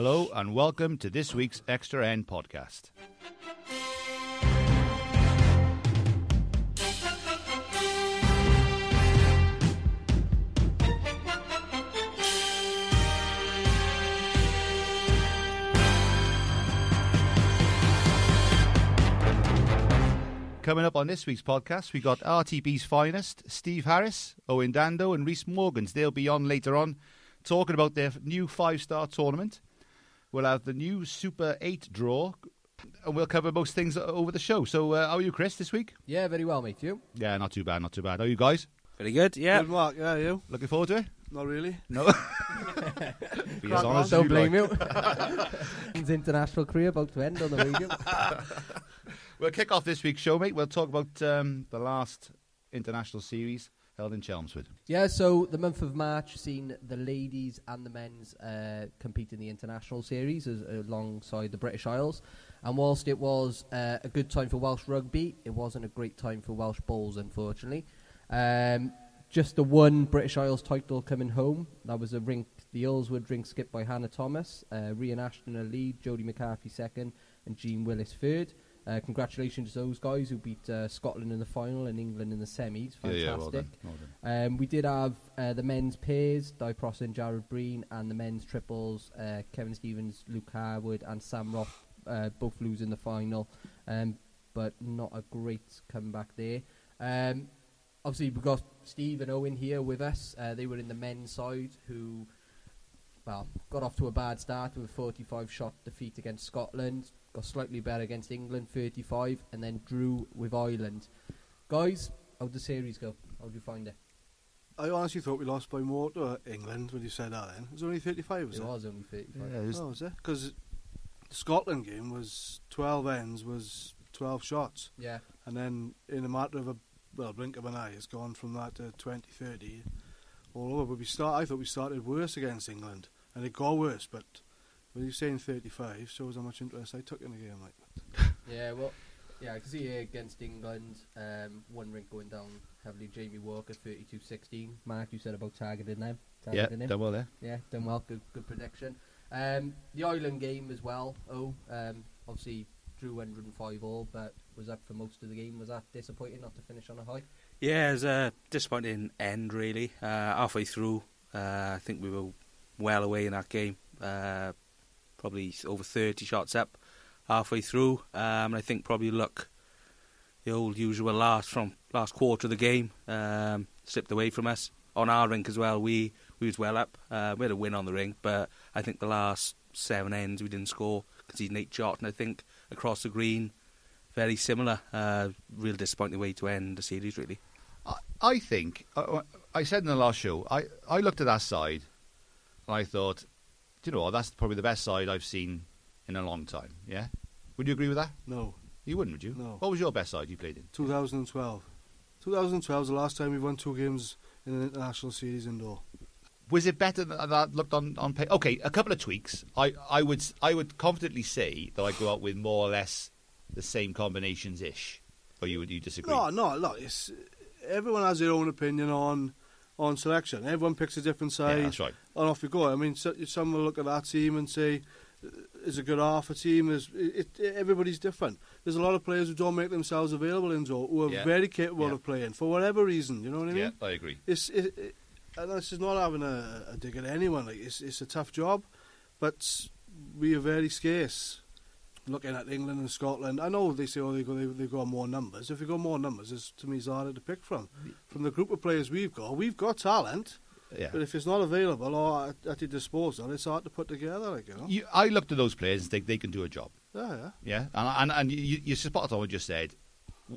Hello and welcome to this week's Xtra End Podcast. Coming up on this week's podcast, we got RTB's finest, Steve Harris, Owain Dando and Rhys Morgans. They'll be on later on talking about their new 5-star tournament. We'll have the new Super 8 draw, and we'll cover most things over the show. So how are you, Chris, this week? Yeah, very well, mate. You? Yeah, not too bad, not too bad. How are you guys? Very good, yeah. Good, Mark. Yeah, you? Looking forward to it? Not really. No. Be as honest as Don't you blame like. you. His international career about to end on the radio. We'll kick off this week's show, mate. We'll talk about the last international series held in Chelmsford. Yeah, so the month of March seen the ladies and the men's compete in the international series alongside the British Isles. And whilst it was a good time for Welsh rugby, it wasn't a great time for Welsh bowls, unfortunately. Just the one British Isles title coming home. That was the Earlswood rink skipped by Hannah Thomas, Rhian Ashton a lead, Jodie McCarthy second, and Jean Willis third. Congratulations to those guys who beat Scotland in the final and England in the semis. Fantastic. Yeah, well done. We did have the men's pairs, Di Pross and Jared Breen, and the men's triples, Kevin Stevens, Luke Harwood, and Sam Roth, both losing the final, but not a great comeback there. Obviously, we've got Steve and Owain here with us. They were in the men's side who, got off to a bad start with a 45-shot defeat against Scotland. Got slightly better against England, 35, and then drew with Ireland. Guys, how'd the series go? How'd you find it? I honestly thought we lost by more to England when you said that then. It was only 35, was it? It was only 35. Yeah, was it? Because the Scotland game was 12 ends, was 12 shots. Yeah. And then in a matter of a blink of an eye, it's gone from that to 20, 30 all over. But I thought we started worse against England, and it got worse, but when you're saying 35, shows how much interest I took in the game. Yeah, well, I can see here against England, one rink going down heavily. Jamie Walker, 32-16. Mark, you said about targeting him. Done well there. Yeah, done well. Good prediction. The Ireland game as well. Obviously drew 105 all, but was up for most of the game. Was that disappointing not to finish on a high? Yeah, it was a disappointing end, really. Halfway through, I think we were well away in that game. Probably over 30 shots up halfway through. And I think probably the old usual last quarter of the game slipped away from us. On our rink as well, we was well up. We had a win on the rink, but I think the last 7 ends we didn't score, conceding 8 shots, and I think across the green, very similar. Real disappointing way to end the series, really. I think, I said in the last show, I looked at that side and I thought, do you know what, that's probably the best side I've seen in a long time, yeah? Would you agree with that? No. You wouldn't, would you? No. What was your best side you played in? 2012. 2012 is the last time we won 2 games in an international series indoor. Was it better than that looked on paper? Okay, a couple of tweaks. I would confidently say that I go out with more or less the same combinations-ish. Or you disagree? No, look, everyone has their own opinion on selection. Everyone picks a different side. Yeah, that's right. And off we go. I mean, some will look at that team and say, is a good half a team? Everybody's different. There's a lot of players who don't make themselves available indoor, who are very capable of playing, for whatever reason, you know what I mean? Yeah, I agree. And this is not having a dig at anyone. Like, it's a tough job, but we are very scarce. Looking at England and Scotland, I know they say, they've got more numbers. If you've got more numbers, to me, it's harder to pick from. From the group of players we've got talent. Yeah. But if it's not available or at your disposal, it's hard to put together. I looked at those players and think they can do a job. Yeah. And you spot on what you just said.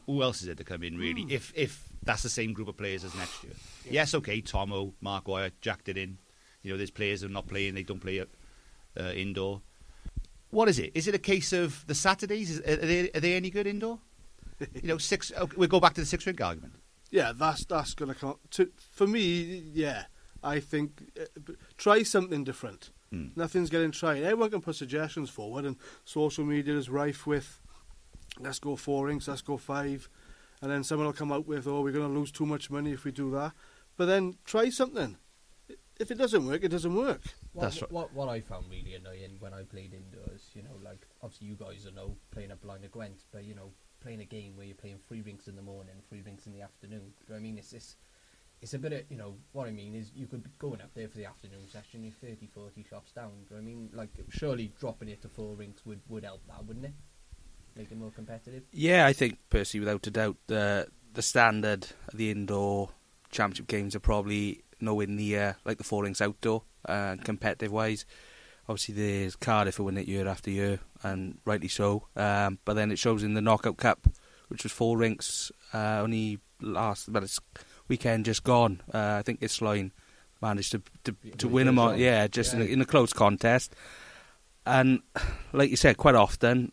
Who else is it to come in, really, if that's the same group of players as next year? Yeah. Yes, okay, Tomo, Mark Wyatt, jacked it in. There's players who are not playing, they don't play indoor. What is it? Is it a case of the Saturdays? Are they any good indoor? We'll go back to the 6-rink argument. Yeah, that's going to come. For me, yeah, I think try something different. Nothing's getting tried. Everyone can put suggestions forward, and social media is rife with, let's go 4 rinks, let's go 5, and then someone will come out with, we're going to lose too much money if we do that. But then try something. if it doesn't work, it doesn't work. That's right. What I found really annoying when I played indoors, like obviously you guys know playing at Blind of Gwent, but playing a game where you're playing 3 rinks in the morning, 3 rinks in the afternoon. Do you know what I mean? It's a bit of, what I mean is you could be going up there for the afternoon session, you're 30, 40 shots down. Do you know what I mean? Like, surely dropping it to 4 rinks would help that, wouldn't it? Make it more competitive? Yeah, I think, personally, without a doubt, the standard of the indoor championship games are probably nowhere near like the 4 rinks outdoor, competitive-wise. Obviously, there's Cardiff who win it year after year, and rightly so. But then it shows in the Knockout Cup, which was 4 rinks, only it's weekend just gone. I think Isline managed to win them all. Yeah, just in a close contest. And like you said, quite often,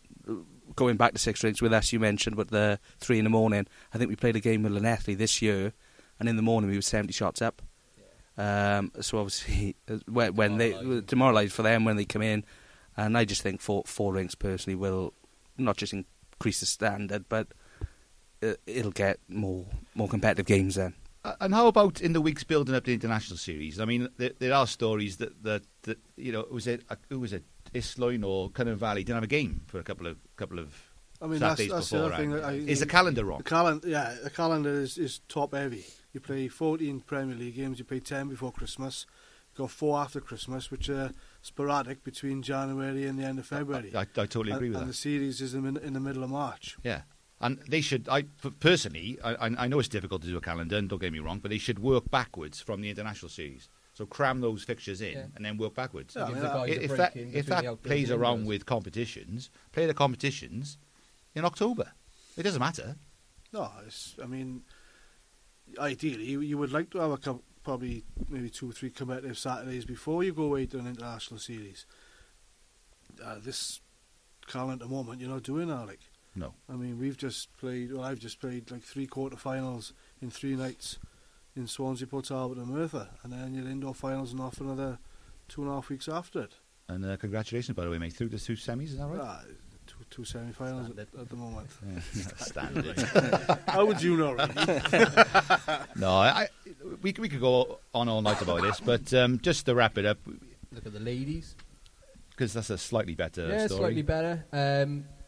going back to 6 rinks with us, you mentioned, but the 3 in the morning, I think we played a game with Llanelli this year, and in the morning we were 70 shots up. So obviously, when they demoralised for them when they come in, and I just think 4 rinks personally will not just increase the standard, but it'll get more competitive games then. And how about in the weeks building up to the international series? I mean, there are stories that was it Isloin or Cynnon Valley didn't have a game for a couple of Saturdays that's before. the other thing. Is the calendar wrong? The calendar is top heavy. You play 14 Premier League games, you play 10 before Christmas, you got 4 after Christmas, which are sporadic between January and the end of February. I totally agree with that. And the series is in the middle of March. Yeah. And they should, personally, I know it's difficult to do a calendar, and don't get me wrong, but they should work backwards from the international series. So cram those fixtures in and then work backwards. Yeah, if that plays around with competitions, play the competitions in October. It doesn't matter. No, ideally, you would like to have probably maybe 2 or 3 competitive Saturdays before you go away to an international series. This calendar moment, you're not doing that, like. No. I mean, I've just played like 3 quarter-finals in 3 nights in Swansea, Port Talbot and Merthyr, and then your indoor finals and off another 2.5 weeks after it. And congratulations, by the way, mate, through the 2 semis, is that right? 2 semi-finals at the moment. Yeah, standard. How would you know, really? No, we could go on all night about this, but just to wrap it up. Look at the ladies. Because that's a slightly better story. Yeah, slightly better.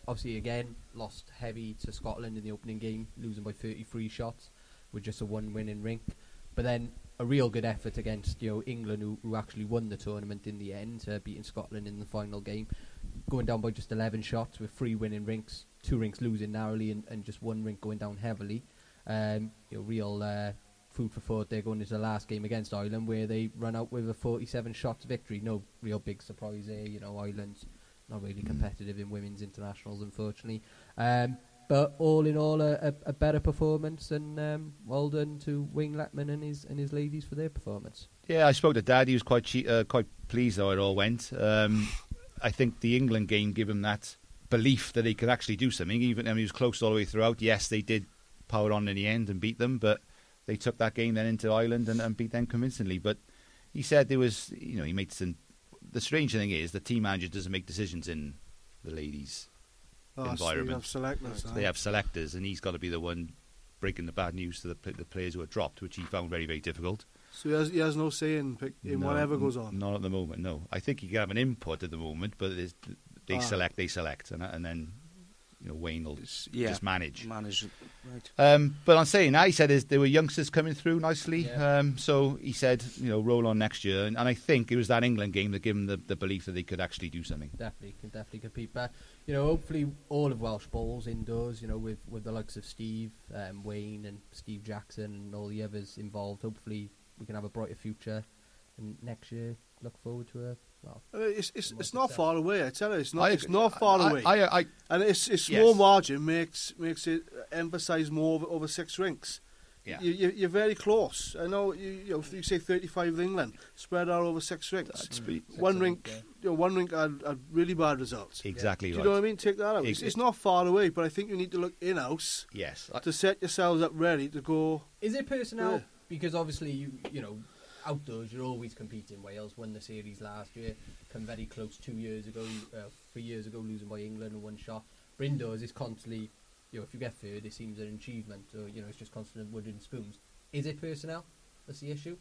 Obviously, again, lost heavy to Scotland in the opening game, losing by 33 shots with just a 1 win in rink. But then a real good effort against England, who actually won the tournament in the end, beating Scotland in the final game, going down by just 11 shots with 3 winning rinks, 2 rinks losing narrowly, and just 1 rink going down heavily. Real food for thought there going into the last game against Ireland, where they run out with a 47 shots victory. No real big surprise there. Ireland's not really competitive in women's internationals, unfortunately. But all in all, a better performance, and well done to Wayne Letman and his ladies for their performance. Yeah, I spoke to Dad. He was quite pleased how it all went. I think the England game gave him that belief that they could actually do something. He was close all the way throughout. Yes, they did power on in the end and beat them, but they took that game then into Ireland and beat them convincingly. But he said there was, he made some. The strange thing is the team manager doesn't make decisions in the ladies' environment. So they have selectors, and he's got to be the one breaking the bad news to the players who are dropped, which he found very, very difficult. So he has no say in whatever goes on? Not at the moment, no. I think he can have an input at the moment, but they select, and then Wayne will just manage. Right. But I'm saying that, he said there were youngsters coming through nicely. Yeah. So he said, roll on next year. And I think it was that England game that gave him the belief that they could actually do something. Definitely compete. But, hopefully all of Welsh bowls indoors, with the likes of Steve, Wayne and Steve Jackson and all the others involved, hopefully we can have a brighter future. And next year, look forward to a... It's not far away. I tell you, it's not far away. And it's small yes. margin makes it emphasise more over 6 rinks. Yeah. You're very close. I know you say 35 with England, spread out over 6 rinks. One rink had really bad results. Exactly. Do right. you know what I mean? Take that out. It's not far away, but I think you need to look in-house. Yes. To set yourselves up ready to go. Is it personnel? Yeah. Because obviously you know. Outdoors, you're always competing. Wales won the series last year, come very close 3 years ago, losing by England in 1 shot. But indoors, it's constantly, if you get third, it seems an achievement, or, it's just constant wood and spoons. Is it personnel that's the issue?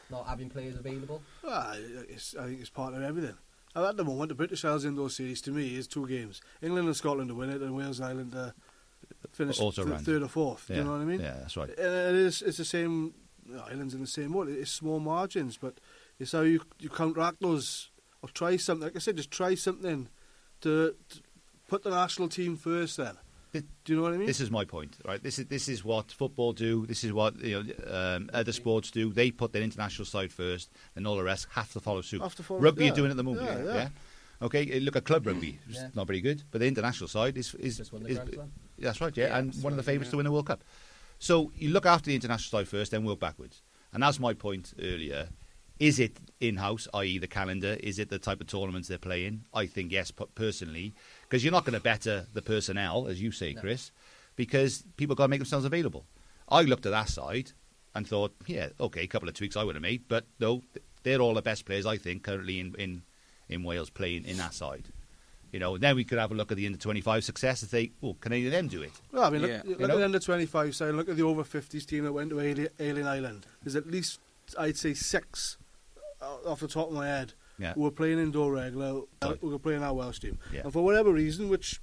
Not having players available? Well, I think it's part of everything. And at the moment, the British Isles Indoor Series to me is 2 games. England and Scotland to win it, and Wales and Ireland to finish third or fourth. Yeah. Do you know what I mean? Yeah, that's right. It's the same. Ireland's in the same boat. It's small margins, but it's how you counteract those, or try something. Like I said, just try something to put the national team first. Then, do you know what I mean? This is my point, right? This is what football do. This is what other sports do. They put their international side first, and all the rest have to follow suit. Rugby are doing it at the moment. Yeah. Okay, look at club rugby. It's not very good, but the international side is just won the Grand Slam. That's right, and one of the favourites to win the World Cup. So you look after the international side first, then work backwards. And that's my point earlier. Is it in-house, i.e. the calendar? Is it the type of tournaments they're playing? I think yes, personally. Because you're not going to better the personnel, as you say, Chris, because people got to make themselves available. I looked at that side and thought, yeah, okay, a couple of tweaks I would have made, but no, they're all the best players, I think, currently in Wales playing in that side. You know, then we could have a look at the under-25 success and think, well, can any of them do it? Well, I mean, look at the under-25 side, look at the over-50s team that went to Alien Island. There's at least, I'd say, 6 off the top of my head who were playing indoor regular, who were playing our Welsh team. Yeah. And for whatever reason, which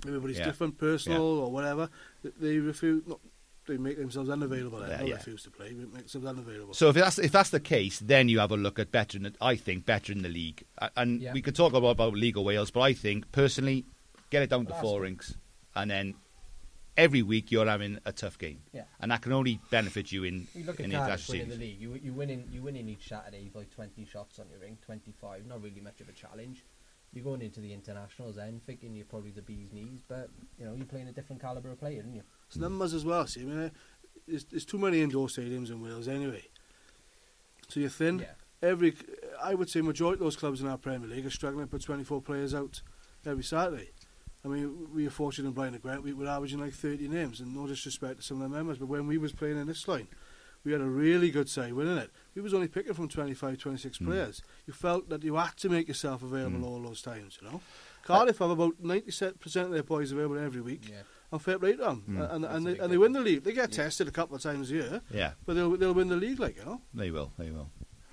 everybody's different, personal or whatever, they refuse. They make themselves unavailable. They refuse to play. They make themselves unavailable. So if that's the case, then you have a look at bettering the league. And we could talk about League of Wales, but I think personally, get it down to 4 rinks, and then every week you're having a tough game, and that can only benefit you in the international series. The league, you win in each Saturday by 20 shots on your ring, 25. Not really much of a challenge. You're going into the internationals then, thinking you're probably the bee's knees, but you're playing a different calibre of player, aren't you? It's numbers as well. See, I mean, there's too many indoor stadiums in Wales anyway. So you're thin. Yeah. I would say majority of those clubs in our Premier League are struggling to put 24 players out every Saturday. I mean, we were fortunate in Brian Grant. We were averaging like 30 names, and no disrespect to some of the members, but when we was playing in this line, we had a really good side winning it. We was only picking from 25, 26 players. You felt that you had to make yourself available all those times, Cardiff have about 90% of their boys available every week. Yeah. And fair play to them. And they win the league. They get tested a couple of times a year. Yeah. But they'll win the league, They will.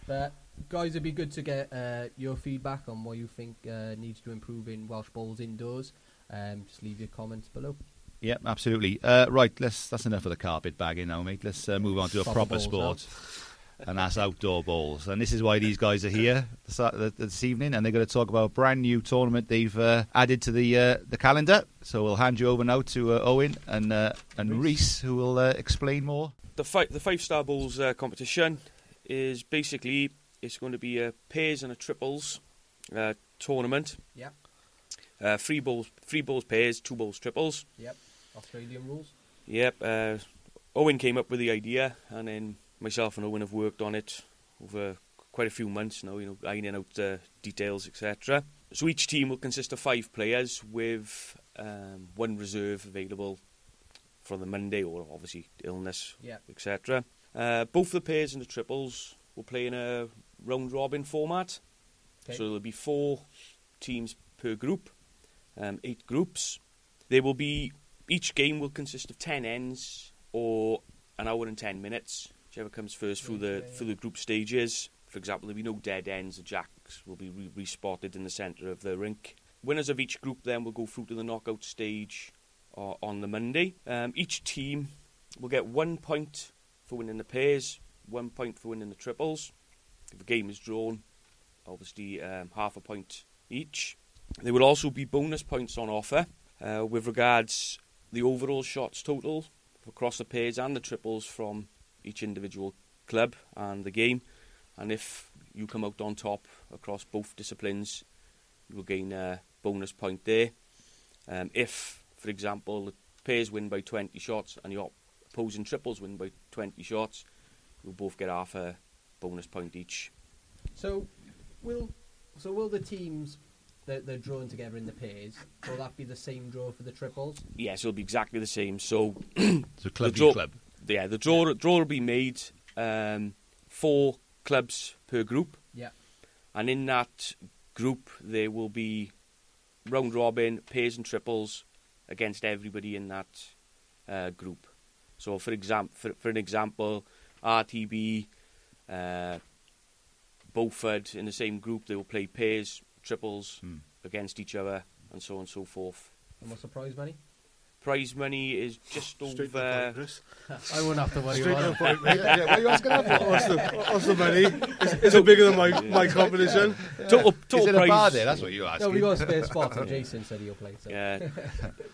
But guys, it'd be good to get your feedback on what you think needs to improve in Welsh Bowls indoors. Just leave your comments below. Yeah, absolutely. Right, that's enough of the carpet bagging now, mate. Let's move on to a proper sport, and that's outdoor bowls. And this is why these guys are here this evening, and they're going to talk about a brand new tournament they've added to the calendar. So we'll hand you over now to Owain and Rhys, who will explain more. The 5-star bowls competition is basically, it's going to be a pairs and a triples tournament. Yeah. 3 bowls pairs, 2 bowls triples. Yep. Australian rules. Yep. Owain came up with the idea, and then myself and Owain have worked on it over quite a few months now, ironing out the details, etc. So each team will consist of 5 players with 1 reserve available for the Monday, or obviously illness, etc. Both the pairs and the triples will play in a round-robin format. Okay. So there'll be 4 teams per group, 8 groups. Each game will consist of 10 ends, or an hour and 10 minutes, whichever comes first through the group stages. For example, there'll be no dead ends. The jacks will be respotted in the centre of the rink. Winners of each group then will go through to the knockout stage on the Monday. Each team will get 1 point for winning the pairs, 1 point for winning the triples. If the game is drawn, obviously half a point each. There will also be bonus points on offer with regards the overall shots total across the pairs and the triples from each individual club and the game. And if you come out on top across both disciplines, you will gain a bonus point there. If, for example, the pairs win by 20 shots and your opposing triples win by 20 shots, you'll both get half a bonus point each. So will the teams that they're drawn together in the pairs, will that be the same draw for the triples? Yes, it'll be exactly the same. So, club. Yeah, the draw will be made 4 clubs per group. Yeah. And in that group, there will be round robin, pairs and triples against everybody in that group. So, for an example, RTB Beaufort in the same group, they will play pairs, triples against each other, and so on and so forth. And what's the prize money? Prize money is just Straight to the over. point, Chris. I won't have to worry Straight to the about it. point, mate. Yeah, what are you asking that for? What's the money? Is it bigger than my competition? Total Is it a prize. bar there? That's what you're asking. No, we got a spare spot, and Jason said he'll play. So. Yeah.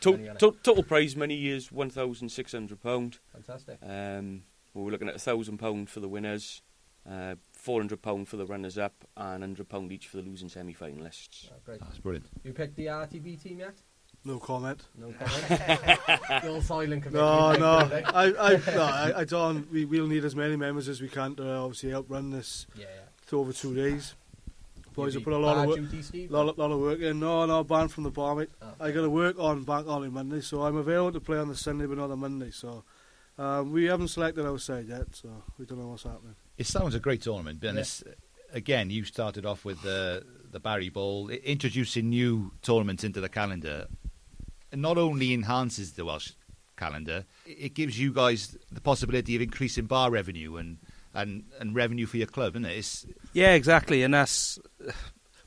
Money on it. Total prize money is £1,600. Fantastic. We're looking at £1,000 for the winners, £400 for the runners-up, and £100 each for the losing semi-finalists. Oh, great. That's brilliant. You picked the RTB team yet? No comment. No comment. You're all silent. No. I don't. We'll need as many members as we can to obviously outrun this to over 2 days. Boys will put a lot of work, lot of work in. No, banned from the bar, mate. Oh. I got to work on Bank Holiday Monday, so I'm available to play on the Sunday, but not on Monday. So we haven't selected our side yet, so we don't know what's happening. It sounds a great tournament, and it's, again, you started off with the Barry Bowl, introducing new tournaments into the calendar. It not only enhances the Welsh calendar, it gives you guys the possibility of increasing bar revenue and revenue for your club, isn't it? Yeah, exactly, and that's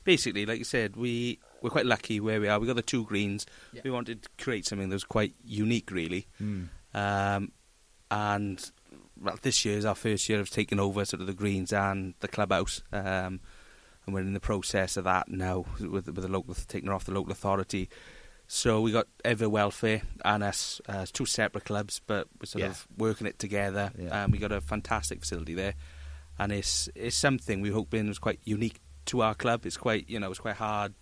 basically, like you said, we're quite lucky where we are. We got the 2 greens. Yeah. We wanted to create something that was quite unique, really. And well, this year is our first year of taking over sort of the greens and the clubhouse, and we're in the process of that now with the local taking off the local authority. So we got Ebbw Welfare and us, 2 separate clubs, but we're sort of working it together. We got a fantastic facility there, and it's something we're hoping was quite unique to our club. It's quite it's quite hard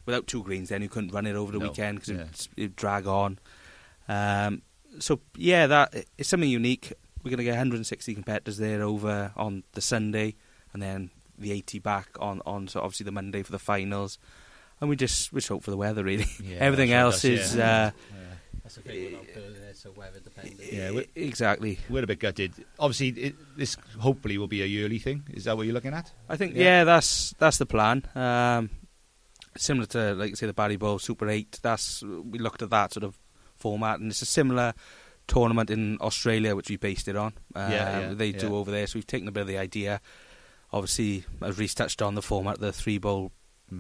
without 2 greens. Then you couldn't run it over the weekend because it'd drag on. So that it's something unique. We're going to get 160 competitors there over on the Sunday, and then the 80 back on so obviously the Monday for the finals. And we just hope for the weather, really. Yeah, everything else is... That's a great one on Thursday, so weather dependent. Yeah, exactly. We're a bit gutted. Obviously, this hopefully will be a yearly thing. Is that what you're looking at? I think, that's the plan. Similar to, like you say, the Barry Bowl, Super 8. We looked at that sort of format, and it's a similar tournament in Australia, which we based it on. They do over there, so we've taken a bit of the idea. Obviously, as Rhys touched on, the format, the 3-bowl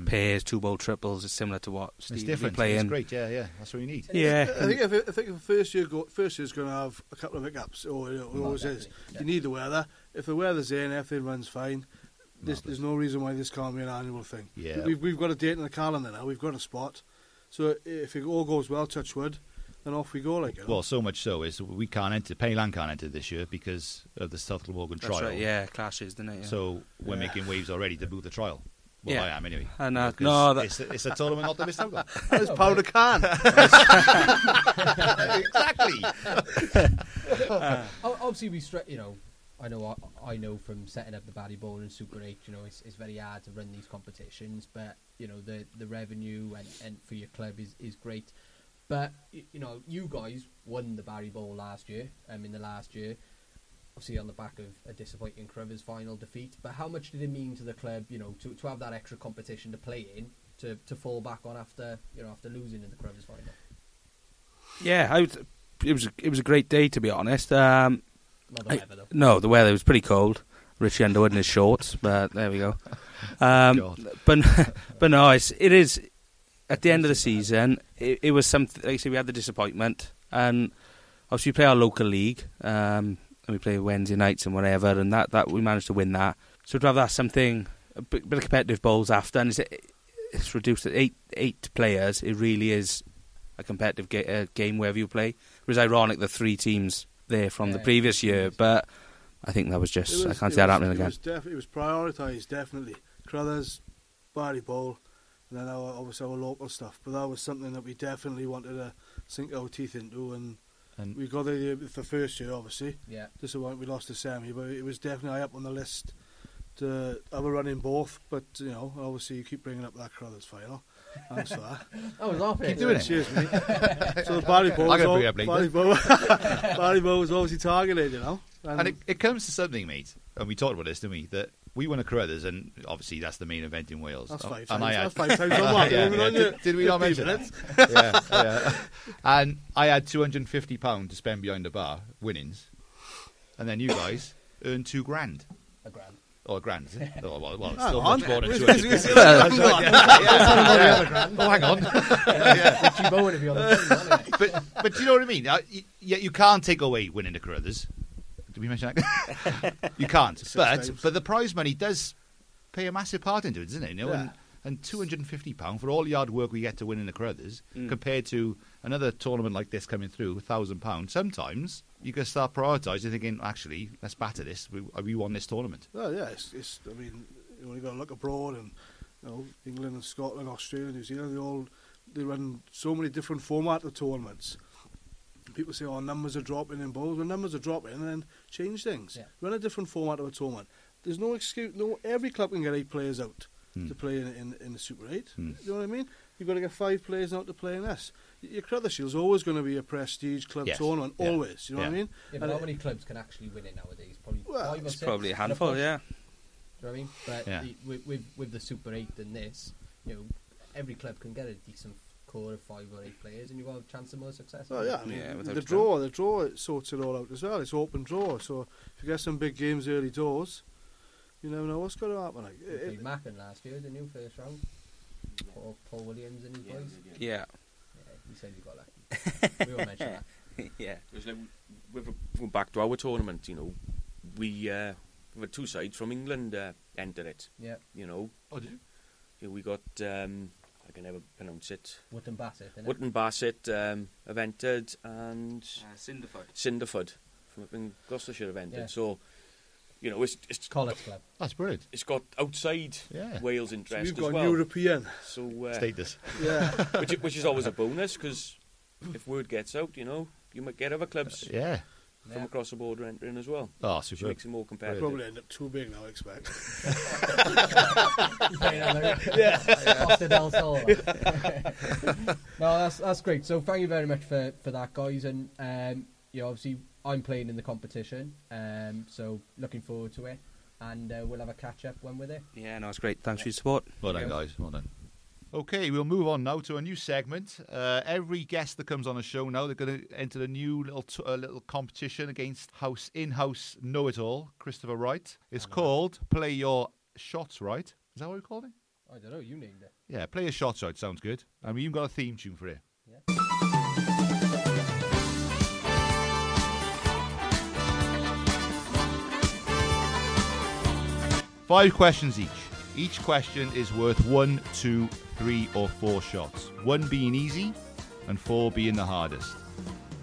pairs, 2-bowl triples is similar to what Steve different. Playing. It's great, that's what you need. Yeah, I think if the first year's going to have a couple of hiccups, or it always is. You need the weather. If the weather's in, everything runs fine. There's no reason why this can't be an annual thing. Yeah, we've got a date in the calendar now. We've got a spot. So if it all goes well, touch wood, then off we go. Well, so much so is we can't enter. Payland can't enter this year because of the South Glamorgan trial. That's right. Yeah, clashes, didn't it? Yeah. So we're making waves already to move the trial. Well, I am anyway. And it's a tournament not to miss out on. It's powder can. Exactly. Obviously, I know from setting up the Barry Bowl and Super 8, it's very hard to run these competitions, but the revenue and for your club is great. But you guys won the Barry Bowl last year. In the last year. Obviously on the back of a disappointing Cruvers final defeat, but how much did it mean to the club, to have that extra competition to play in, to fall back on after losing in the Cruvers final? Yeah, it was a great day, to be honest. Not the weather though. No, the weather was pretty cold. Richie Underwood in his shorts, but there we go. But no, it is at the end of the season. It was something. Like I say, we had the disappointment, and obviously we play our local league. And we play Wednesday nights and whatever, and that we managed to win that. So to have that a bit of competitive bowls after, and it's reduced to eight players. It really is a competitive game wherever you play. It was ironic the 3 teams there from the previous year, but I think that was just I can't see that happening again. It was prioritised, definitely. Crothers, Barry Bowl, and then obviously our local stuff. But that was something that we definitely wanted to sink our teeth into, and we got the first year, obviously. Yeah. Disappointed we lost the semi, but it was definitely high up on the list to have a run in both. But, obviously you keep bringing up that Crothers final. Thanks for that. I was off it. Keep doing it. Cheers, mate. So the Barry Bowl was obviously targeted, And it comes to something, mate, and we talked about this, didn't we, that we won a Crothers, and obviously that's the main event in Wales. That's 5 and times. That's 5 times on one. Did we not mention that? Yeah. And I had £250 to spend behind the bar, winnings, and then you guys earned £2,000. A grand. Oh, a grand, is it? Oh, well, it's Hang still on. much more than Wait, 250. wait, wait, Oh, hang on. Richie Bowen if you're on the team, aren't you? But do you know what I mean? You can't take away winning the Carruthers. Did we mention that? You can't. But the prize money does play a massive part into it, doesn't it? You know, Yeah. and £250 for all the hard work we get to win in the Carruthers, compared to another tournament like this coming through, £1,000. Sometimes you can start prioritising, thinking, actually, let's batter this. We won this tournament. Oh yeah, it's I mean, you only got to look abroad, and England and Scotland, Australia, New Zealand, they run so many different format of tournaments. People say, numbers are dropping in bowls. When numbers are dropping, and then change things. Yeah. Run a different format of a tournament. There's no excuse. No, every club can get 8 players out to play in the Super 8. You know what I mean? You've got to get 5 players out to play in this. Your Carruthers Shield's always going to be a prestige club tournament, always. You know what I mean? Yeah, but how many clubs can actually win it nowadays? Probably 5 or 6. It's probably a handful, yeah. Do you know what I mean? But Yeah. with the Super 8 and this, every club can get a decent core of 5 or 8 players, and you've got a chance of more success. Oh yeah, I mean, Yeah, without the a draw sorts it all out as well. It's open draw, so if you get some big games early doors, you never know what's going to happen. Like, You played Mackin last year, didn't you, first round? Paul Williams and his boys. Yeah. Yeah, he said you got lucky. We won't mention that. Yeah. Because like, we're back to our tournament, we had 2 sides from England enter it. Yeah. Oh, did you? We got, I can never pronounce it, Wootton Bassett, innit? Wootton Bassett have entered, and Cinderford from up in Gloucestershire have entered. Yeah. So, it's College club. That's brilliant. it's got outside Wales so interest we've as got well. European. So, Status. Yeah. which is always a bonus, because if word gets out, you might get other clubs Yeah. from across the border entering as well. Oh, Which super. makes it more competitive. Probably end up too big now, I expect. Costa del Sol. No, that's great. So thank you very much for that, guys. And obviously I'm playing in the competition, so looking forward to it. And we'll have a catch up when we're there. Yeah, no, it's great. Thanks for your support. Well done, guys. Well done. Okay, we'll move on now to a new segment. Every guest that comes on the show now, they're going to enter a new little competition against in-house know-it-all, Christopher Wright. It's called Play Your Shots Right. Is that what we called it? I don't know. You named it. Yeah, Play Your Shots Right. Sounds good. And we even got a theme tune for it. Yeah. 5 questions each. Each question is worth 1, 2, 3 or 4 shots. 1 being easy and 4 being the hardest.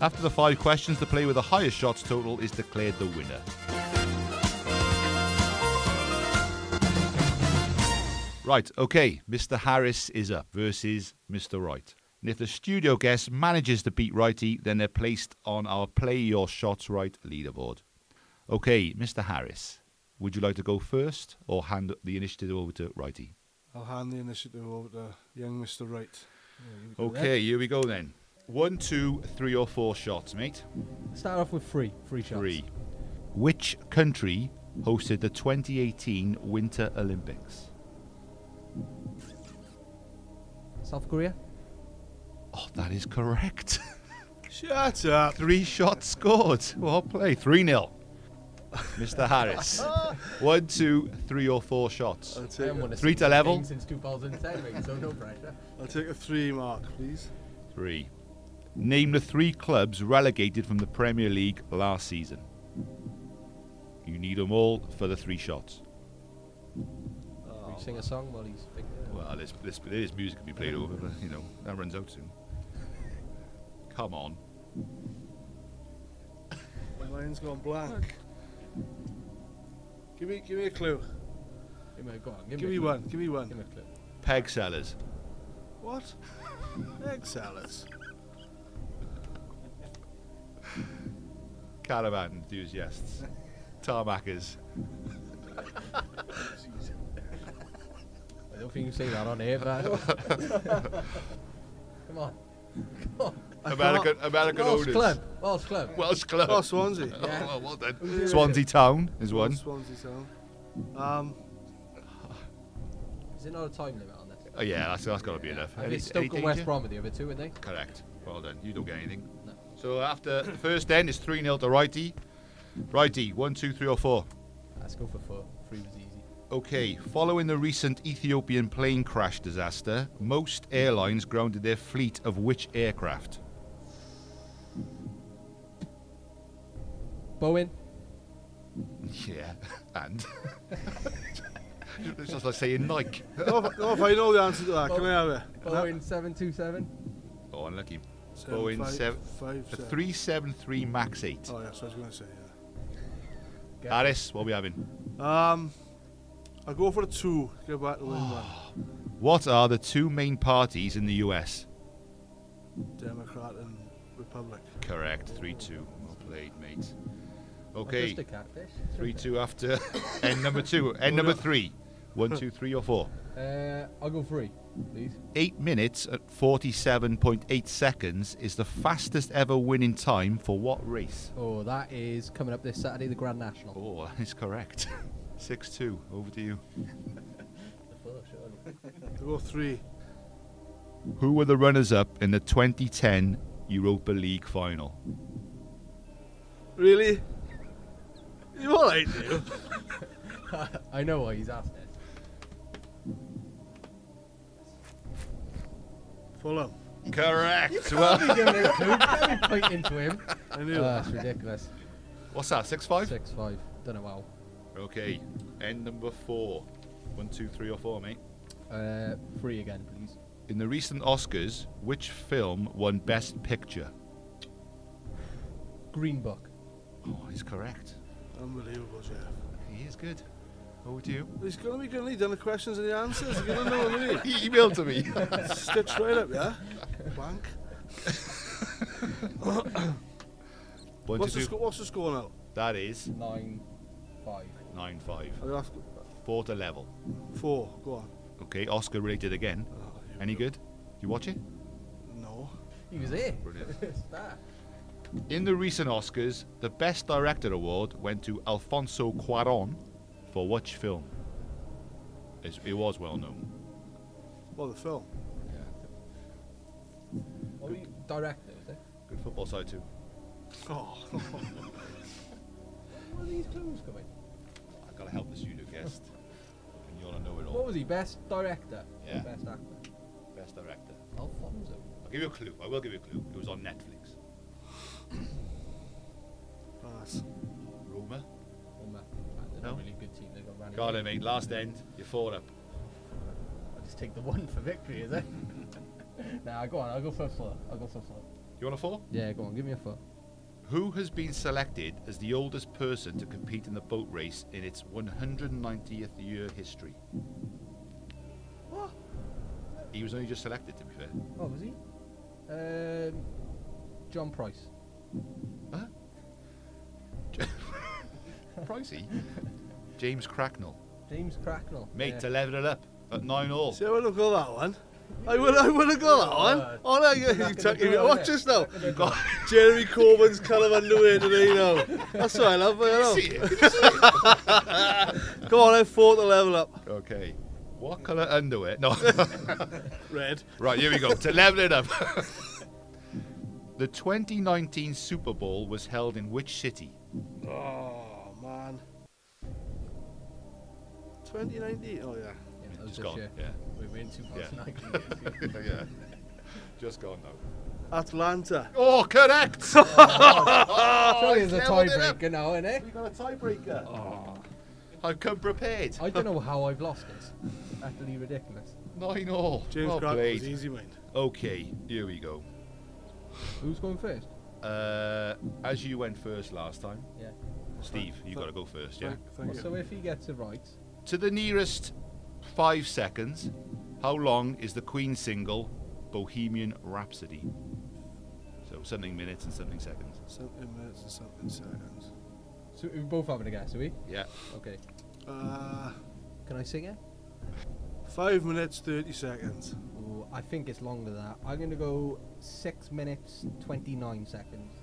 After the 5 questions, the player with the highest shots total is declared the winner. Right, okay, Mr. Harris is up versus Mr. Wright. And if the studio guest manages to beat Wrighty, then they're placed on our Play Your Shots Right leaderboard. Okay, Mr. Harris, would you like to go first or hand the initiative over to Wrighty? I'll hand the initiative over to young Mr. Wright. Okay, here we go then. 1, 2, 3 or 4 shots, mate. Start off with 3 shots. 3. Which country hosted the 2018 Winter Olympics? South Korea. Oh, that is correct. Shut up. 3 shots scored. Well play. 3-0. Mr. Harris. 1, 2, 3 or 4 shots. I'll I take, haven't won a 3 to single level. game since 2010, mate, so no pressure. I'll take a 3 mark, please. 3. Name the 3 clubs relegated from the Premier League last season. You need them all for the 3 shots. Will you sing a song while he's thinking? Well, there's music to be played over, but, that runs out soon. Come on. My mind's gone blank. Give me a clue. Go on, Give me one. Give me one. Give me a clue. Peg sellers. What? Egg salads. Caravan enthusiasts. Tarmackers. I don't think you say that on air, but come on. American owners. Welsh club. Welsh club. Oh, Swansea. Yeah. Oh, well done. Swansea Town is one. Swansea Town. Is there not a time limit on this? Oh, yeah, that's got to be enough. And it's Stoke and West Brom with the other 2, aren't they? Correct. Well done. You don't get anything. No. So after the first end, it's 3-0 to Righty. Righty, 1, 2, 3 or 4. Let's go for 4. 3 was easy. Okay, following the recent Ethiopian plane crash disaster, most airlines grounded their fleet of which aircraft? Boeing. Yeah, and? It's just like saying Nike. No, if I know the answer to that, can I have it? Boeing 727. Oh, unlucky. Boeing 373 MAX 8. Oh, yeah, so I was going to say, yeah. Harris, what are we having? I'll go for a 2. Get back to win one. What are the two main parties in the US? Democrat and Republic. Correct, 3-2. Well played, mate. Okay, Just a catfish. 3-2 after end number 2. End number 3. 1, 2, 3 or 4? I'll go 3, please. 8 minutes at 47.8 seconds is the fastest ever winning time for what race? Oh, that is coming up this Saturday, the Grand National. Oh, that is correct. 6-2. Over to you. I'll go 3. Who were the runners-up in the 2010 Europa League final? Really? You alright, dude? I know why he's asked it. Fulham. Correct. Can't be giving it a clue. Can't be pointing to him. I knew that. That's ridiculous. What's that, 6-5? 6-5. Don't know how. Okay, end number 4. 1, 2, 3 or 4, mate. 3 again, please. In the recent Oscars, which film won Best Picture? Green Book. Oh, he's correct. Unbelievable, Jeff. He is good. Over to you. He's going to be good. He's done the questions and the answers. You're going to know what I mean. He emailed to me. Stitch right up, yeah? Blank. What's the score now? That is 9-5. 9-5. I'll have to, 4 to level. 4. Go on. Okay, Oscar related again. Oh, here Any we go. good? You watch it? No. He was here. Brilliant. Star. In the recent Oscars, the Best Director award went to Alfonso Cuarón for which film? It was well known. Well, the film. What were you director, is it? Good football side too. Oh. Where are these clues coming? I gotta help the studio guest. And you wanna know it all. What was he? Best director? Yeah. Or best actor? Best Director. Alfonso. I'll give you a clue. I will give you a clue. It was on Netflix. Pass. Roma. They're No? a really good team. They've got Randy. Got it, mate. Last end. You're 4 up. I'll just take the 1 for victory, is it? Nah, go on. I'll go for 4. I'll go for 4. You want a 4? Yeah, go on. Give me a 4. Who has been selected as the oldest person to compete in the boat race in its 190th year history? What? He was only just selected, to be fair. Oh, was he? John Price. Huh? Pricey? James Cracknell. James Cracknell. Mate, yeah. to level it up at 9-all. See, I would have got that one. I would have got that one. Oh, no, you took me. Watch this now. You got Jeremy Corbyn's colour of underwear today, you know. That's what I love, you know. see it. Go on, I'm 4 to level up. Okay. What colour underwear? No. Red. Right, here we go. To level it up. The 2019 Super Bowl was held in which city? Oh, man. 2019? Oh, yeah. Yeah, that was Just this gone. year. Yeah. We're in 2019. Yeah. Just gone now. Atlanta. Oh, correct! Surely there's a leveled it up. tiebreaker now, innit? We got a tiebreaker. I've come prepared. I don't know how I've lost this. Utterly ridiculous. 9-all. James Well Cracknell played. was easy, mate. Okay, here we go. Who's going first? As you went first last time, Yeah. Steve, you got to go first, yeah? Thank you. So if he gets it right, To the nearest 5 seconds, how long is the Queen single Bohemian Rhapsody? So something minutes and something seconds. Something minutes and something seconds. so we're both having a guess, are we? Yeah. Okay. Can I sing it? 5 minutes, 30 seconds. Ooh, I think it's longer than that. I'm going to go 6 minutes, 29 seconds.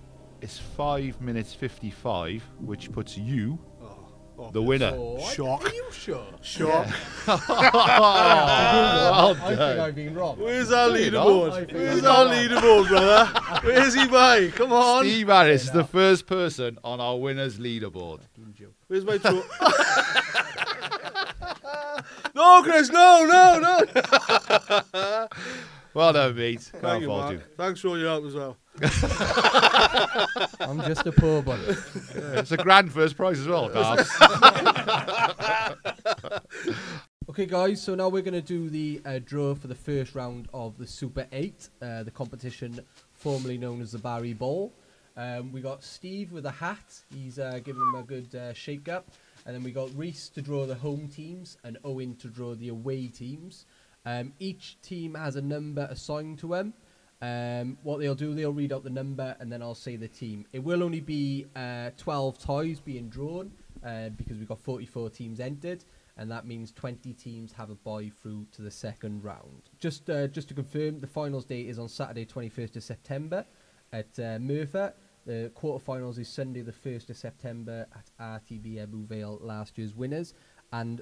It's 5 minutes 55, which puts you Oh. The winner. Shock. Are you sure? Shock. Well I think done. I've been wrong. Where's our No, you're leaderboard? not. Where's our leaderboard, brother? Where's he by? Come on. Steve Harris is the first person on our winners leaderboard. Where's my throat? No, Chris, no. Well done, mate. Thank Can't you, fault Mark. you. Thanks for all your help as well. I'm just a poor bunny. Yeah, it's a grand first prize as well, Darbs. Okay, guys, so now we're going to do the draw for the first round of the Super 8, the competition formerly known as the Barry Bowl. We got Steve with a hat. He's giving them a good shake-up. And then we got Rhys to draw the home teams and Owain to draw the away teams. Each team has a number assigned to them. What they'll do, they'll read out the number and then I'll say the team. It will only be 12 ties being drawn because we've got 44 teams entered. And that means 20 teams have a bye through to the second round. Just to confirm, the finals date is on Saturday, 21st of September at Merthyr. The quarterfinals is Sunday, the 1st of September at RTB Ebbw Vale, last year's winners. And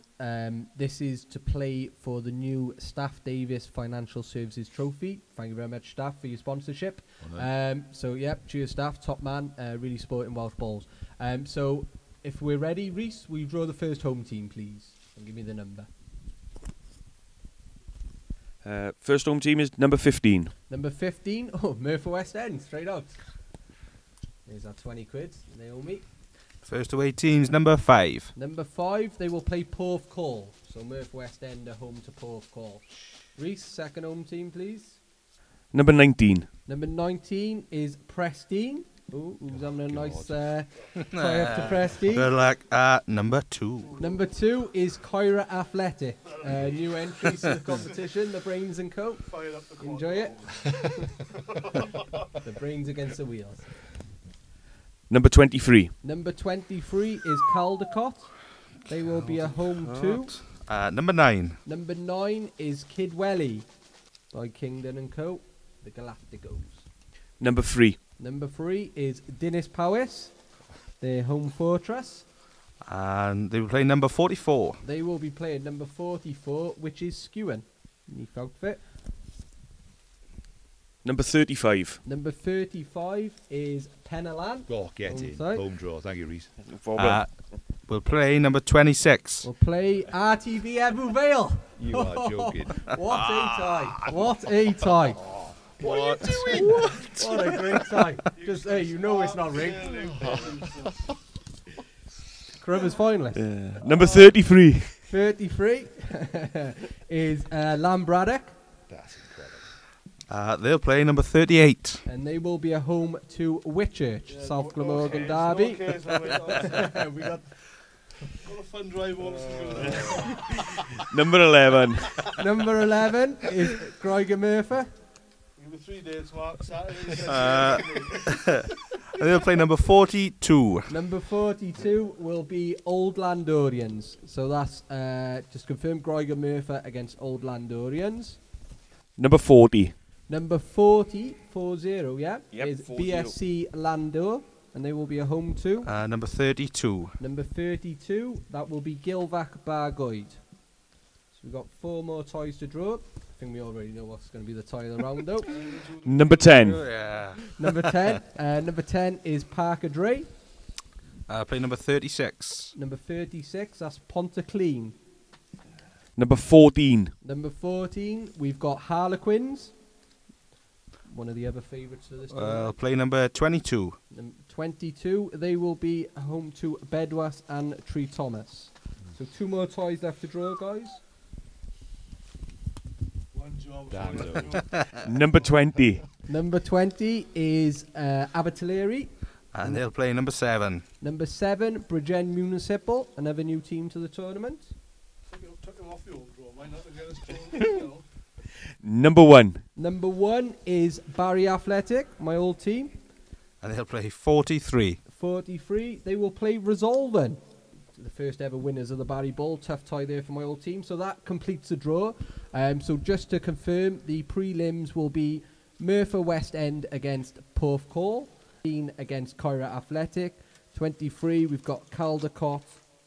this is to play for the new Staff Davis Financial Services Trophy. Thank you very much, Staff, for your sponsorship. So, cheers, Staff. Top man. Really supporting Welsh balls. So, if we're ready, Rhys, will you draw the first home team, please? And give me the number. First home team is number 15. Number 15. Oh, Merthyr West End, straight out. There's our 20 quid. Naomi. First away team's number 5. Number 5, they will play Porth Call. So Merthyr West End are home to Porth Call. Rhys, second home team, please. Number 19. Number 19 is Prestine. Ooh, who's having a nice tie up to Prestine. Good luck. Number 2. Number 2 is Kyra Athletic. New entry to the competition, the Brains and Co. Enjoy it. The Brains against the wheels. Number 23. Number 23 is Caldecott. They will be a home too. Number 9. Number 9 is Kidwelly by Kingdon and Co. The Galacticos. Number 3. Number 3 is Dinis Powys, their home fortress. And they will play number 44. They will be playing number 44, which is Skewen. Neat outfit. Number 35. Number 35 is Penalan. Oh, get in. Onside. Home draw. Thank you, Rhys. No problem. We'll play number 26. We'll play RTB Ebbw Vale. You are joking. What a tie. What a tie. What are you doing? What a great tie. Just, hey, you know it's not rigged. Carruthers finalist. Number 33. 33 is Lam Braddock. That's incredible. They'll play number 38. And they will be a home to Whitchurch, South Glamorgan Derby. We got a fun drive home. Number 11. number 11 is Groiger Merthyr. Give me 3 days, Mark. Saturday. And they'll play number 42. Number 42 will be Old Landorians. So that's just confirmed Groiger Merthyr against Old Landorians. Number 40. Number 40, 40, yeah, Yep, is 40. BSC Landor, and they will be a home to. Number 32. Number 32, that will be Gilvac Bargoed. So we've got 4 more ties to draw. I think we already know what's going to be the tie of the round, though. Number 10. Yeah. Number 10. Number 10 is Parker Dre. Play number 36. Number 36, that's Pontyclean. Number 14. Number 14, we've got Harlequins. One of the other favourites for this tournament. Play number 22. 22, they will be home to Bedwas and Tree Thomas. So 2 more ties left to draw, guys. One job. Dando. Number 20. Number 20 is Abertillery. And they'll play number 7. Number 7, Bridgend Municipal, another new team to the tournament. Took him off the old draw. Why not get us drawn? Number 1. Number 1 is Barry Athletic, my old team. And they'll play 43. 43, they will play Resolven. The first ever winners of the Barry Bowl. Tough tie there for my old team. So that completes the draw. So just to confirm, the prelims will be Merthyr West End against Porth Call, 15 against Kyra Athletic, 23 we've got Caldecott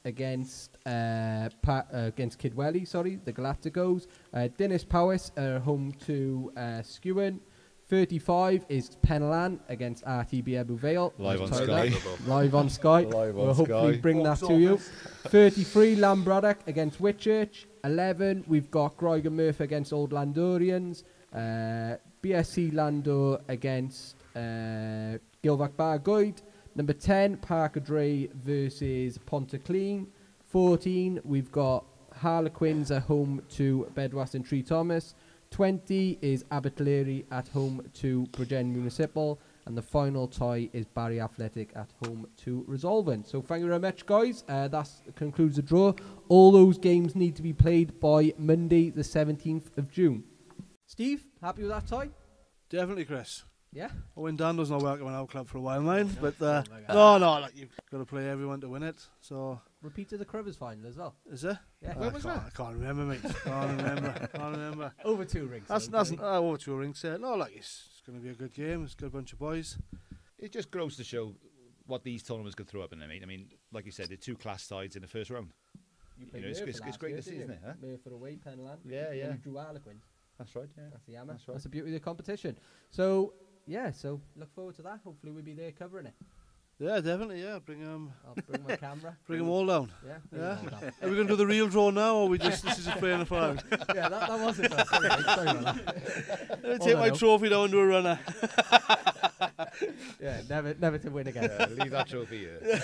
against against Kidwelly, the Galacticos. Dinas Powys are home to Skewen. 35 is Penlan against RTB Ebbw Vale. Live on Sorry, Sky. that. Live on Sky. Live on We'll hopefully Sky. bring that to you. 33 Lambraddock against Whitchurch. 11 we've got Groig and Murph against Old Landorians. BSC Lando against Gilvac Bargoed. Number 10 Parker Dre versus Pontyclean. 14 we've got Harlequins at home to Bedwas and Tree Thomas. 20 is Abertillery at home to Bridgend Municipal. And the final tie is Barry Athletic at home to Resolvent. So thank you very much, guys. That concludes the draw. All those games need to be played by Monday, the 17th of June. Steve, happy with that tie? Definitely, Chris. Yeah? Owain Dando's not working in our club for a while, mind. But no, like, you've got to play everyone to win it. So Repeat of the Crubbers final as well. is it? Yeah. I can't remember, mate. Can't remember. Over 2 rings. That's over 2 rings. No, like it's going to be a good game. It's a good bunch of boys. It just grows to show what these tournaments could throw up in. I mean, like you said, they're 2 class sides in the first round. You know, it's great to see, isn't it? Huh? Murph away, Penland. Yeah. You drew Harlequins. That's right. Yeah. That's the hammer. That's right. That's the beauty of the competition. So, yeah, so look forward to that. Hopefully we'll be there covering it. Yeah, definitely. Yeah, bring I'll bring my camera. bring them all down. Yeah. Yeah. Are we going to do the real draw now, or this is just playing a flag? Yeah, that was it. Sorry about that. Let me take my trophy down to a runner. Yeah, never to win again. Yeah, leave that trophy here.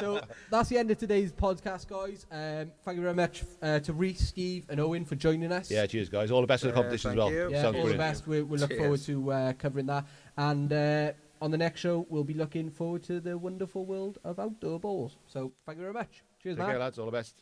So that's the end of today's podcast, guys. Thank you very much to Rhys, Steve, and Owain for joining us. Yeah, cheers, guys. All the best for the competition as well. thank you. Yeah, Sounds all the brilliant. best. We'll look forward to covering that. And on the next show, we'll be looking forward to the wonderful world of outdoor balls. So thank you very much. Cheers, Take man. care, lads. All the best.